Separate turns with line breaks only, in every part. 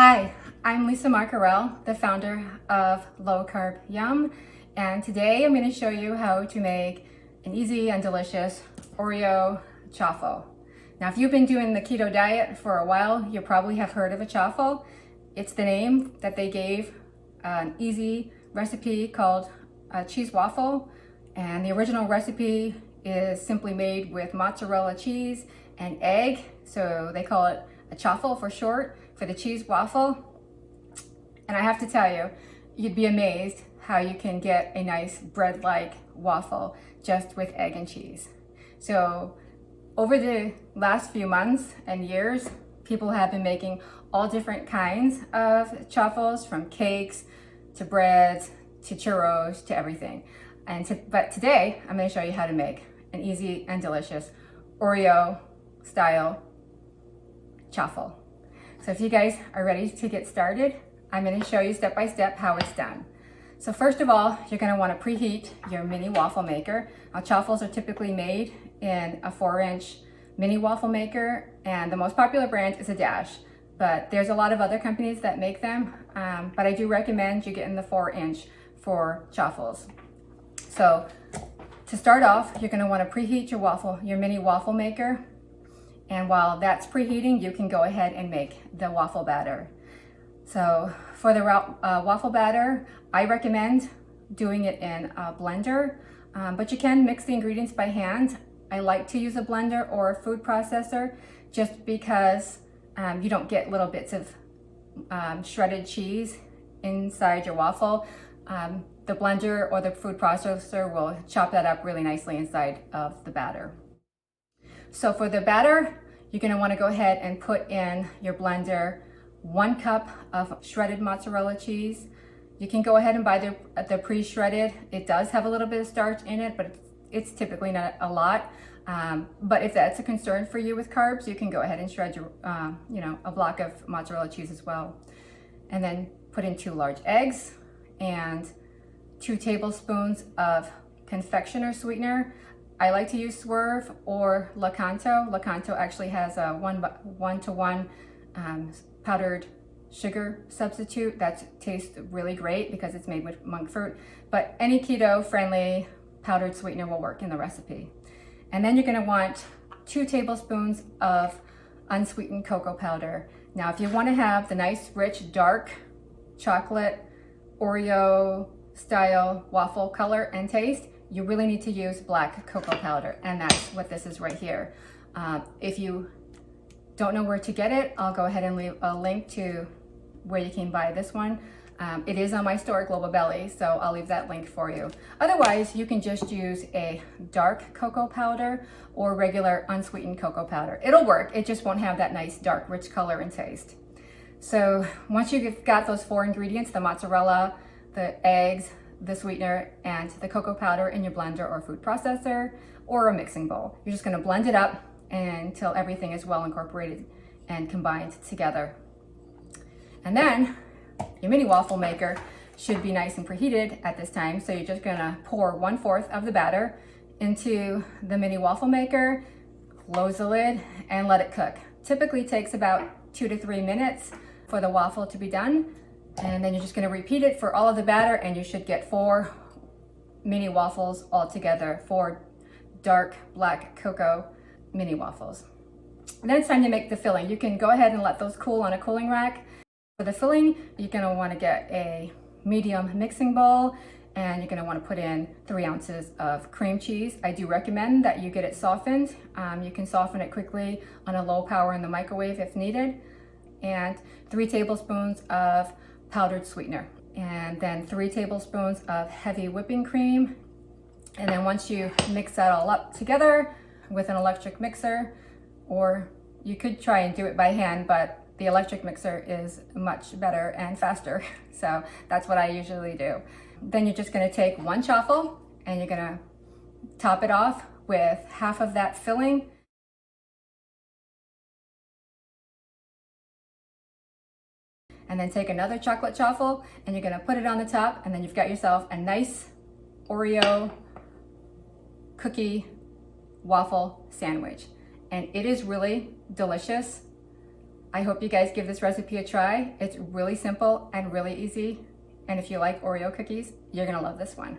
Hi, I'm Lisa Marcarell, the founder of Low Carb Yum, and today I'm going to show you how to make an easy and delicious Oreo Chaffle. Now, if you've been doing the keto diet for a while, you probably have heard of a chaffle. It's the name that they gave an easy recipe called a cheese waffle, and the original recipe is simply made with mozzarella cheese and egg, so they call it a chaffle for short, for the cheese waffle. And I have to tell you, you'd be amazed how you can get a nice bread-like waffle just with egg and cheese. So over the last few months and years, people have been making all different kinds of chaffles, from cakes to breads to churros to everything. But today I'm going to show you how to make an easy and delicious Oreo style chaffle. So if you guys are ready to get started, I'm going to show you step by step how it's done. So first of all, you're going to want to preheat your mini waffle maker. Now, chaffles are typically made in a 4-inch mini waffle maker, and the most popular brand is a Dash, but there's a lot of other companies that make them, but I do recommend you get in the 4-inch for chaffles. So to start off, you're going to want to preheat your mini waffle maker. And while that's preheating, you can go ahead and make the waffle batter. So for the waffle batter, I recommend doing it in a blender, but you can mix the ingredients by hand. I like to use a blender or a food processor just because you don't get little bits of shredded cheese inside your waffle. The blender or the food processor will chop that up really nicely inside of the batter. So for the batter, you're going to want to go ahead and put in your blender 1 cup of shredded mozzarella cheese. You can go ahead and buy the pre-shredded. It does have a little bit of starch in it, but it's typically not a lot. But if that's a concern for you with carbs, you can go ahead and shred your, a block of mozzarella cheese as well. And then put in 2 large eggs and 2 tablespoons of confectioners sweetener. I like to use Swerve or Lakanto. Lakanto actually has a 1-to-1 powdered sugar substitute that tastes really great because it's made with monk fruit. But any keto-friendly powdered sweetener will work in the recipe. And then you're going to want 2 tablespoons of unsweetened cocoa powder. Now, if you want to have the nice, rich, dark chocolate Oreo style waffle color and taste, you really need to use black cocoa powder, and that's what this is right here. If you don't know where to get it, I'll go ahead and leave a link to where you can buy this one. It is on my store, Global Belly, so I'll leave that link for you. Otherwise, you can just use a dark cocoa powder or regular unsweetened cocoa powder. It'll work, it just won't have that nice dark rich color and taste. So once you've got those 4 ingredients, the mozzarella, the eggs, the sweetener, and the cocoa powder in your blender or food processor or a mixing bowl, you're just going to blend it up until everything is well incorporated and combined together. And then your mini waffle maker should be nice and preheated at this time, so you're just going to pour 1/4 of the batter into the mini waffle maker, close the lid, and let it cook. Typically takes about 2 to 3 minutes for the waffle to be done. And then you're just going to repeat it for all of the batter, and you should get 4 mini waffles all together, 4 dark black cocoa mini waffles. And then it's time to make the filling. You can go ahead and let those cool on a cooling rack. For the filling, you're going to want to get a medium mixing bowl, and you're going to want to put in 3 ounces of cream cheese. I do recommend that you get it softened. You can soften it quickly on a low power in the microwave if needed. And 3 tablespoons of powdered sweetener, and then 3 tablespoons of heavy whipping cream. And then once you mix that all up together with an electric mixer, or you could try and do it by hand, but the electric mixer is much better and faster, so that's what I usually do. Then you're just going to take 1 chaffle and you're going to top it off with half of that filling. And then take another chocolate chaffle and you're going to put it on the top, and then you've got yourself a nice Oreo cookie waffle sandwich. And it is really delicious. I hope you guys give this recipe a try. It's really simple and really easy. And if you like Oreo cookies, you're gonna love this one.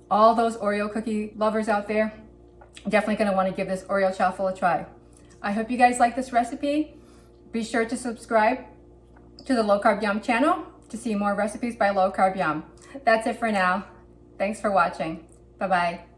All those Oreo cookie lovers out there, definitely gonna wanna give this Oreo Chaffle a try. I hope you guys like this recipe. Be sure to subscribe to the Low Carb Yum channel to see more recipes by Low Carb Yum. That's it for now. Thanks for watching. Bye-bye.